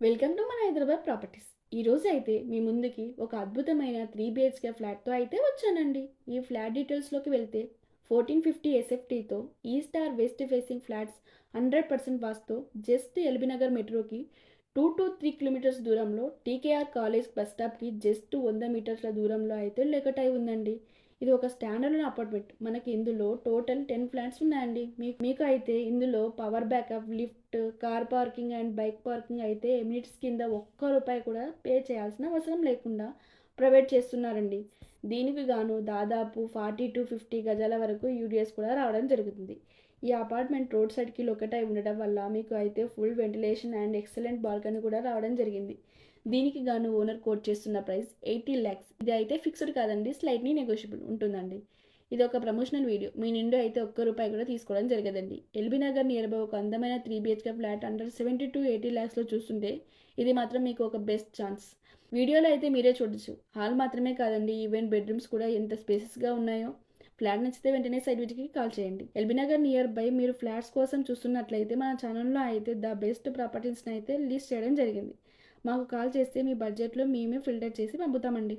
Welcome to మన Hyderabad properties. ఈరోజు అయితే మీ ముందుకి ఒక అద్భుతమైన 3 BHK ఫ్లాట్తో అయితే వచ్చానండి. ఈ ఫ్లాట్ డీటెయిల్స్లోకి వెళ్తే 1450 SFTతో east or west facing flats 100% vastu just LB Nagar మెట్రోకి 2 to 3 కిలోమీటర్స్ దూరంలో టీకేఆర్ కాలేజ్ బస్ స్టాప్కి జస్ట్ 100 మీటర్ల దూరంలో అయితే లొకేట్ అయి ఉందండి. ఇది ఒక స్టాండర్డ్ అపార్ట్మెంట్. మనకి ఇందులో టోటల్ 10 ఫ్లాట్స్ ఉన్నాయండి. మీకు అయితే ఇందులో power backup, lift, car parking and bike parking అయితే ఎమినిట్స్ కింద ఒక్క రూపాయి కూడా పే చేయాల్సిన అవసరం లేకుండా ప్రొవైడ్ చేస్తున్నారండి. దీనికి గాను దాదాపు 40 to 50 గజాల వరకు యూడిఎస్ కూడా రావడం జరుగుతుంది. ఈ అపార్ట్మెంట్ రోడ్ సైడ్కి లొకేట్ అయి ఉండడం వల్ల మీకు అయితే full ventilation and excellent balcony కూడా రావడం జరిగింది. దీనికి గాను ఓనర్ కోట్ చేస్తున్న ప్రైస్ 80 lakhs. ఇది అయితే ఫిక్స్డ్ కాదండి, స్లైట్లీ నెగోషియబుల్ ఉంటుందండి. ఇది ఒక ప్రమోషనల్ వీడియో. మీ నుండి అయితే ఒక్క రూపాయి కూడా తీసుకోవడం జరగదండి. ఎల్బీనగర్ నియర్ బై ఒక అందమైన 3 BHK ఫ్లాట్ అండర్ 70 to 80 lakhsలో చూస్తుంటే ఇది మాత్రం మీకు ఒక బెస్ట్ ఛాన్స్. వీడియోలో అయితే మీరే చూడొచ్చు. హాల్ మాత్రమే కాదండి, ఈవెన్ బెడ్రూమ్స్ కూడా ఎంత స్పేసెస్గా ఉన్నాయో. ఫ్లాట్ నచ్చితే వెంటనే సైట్ విజిట్కి కాల్ చేయండి. ఎల్బీనగర్ నియర్ బై మీరు ఫ్లాట్స్ కోసం చూస్తున్నట్లయితే మన ఛానల్లో అయితే ద బెస్ట్ ప్రాపర్టీస్ని అయితే లిస్ట్ చేయడం జరిగింది. మాకు కాల్ చేస్తే మీ బడ్జెట్లో మేమే ఫిల్టర్ చేసి పంపుతామండి.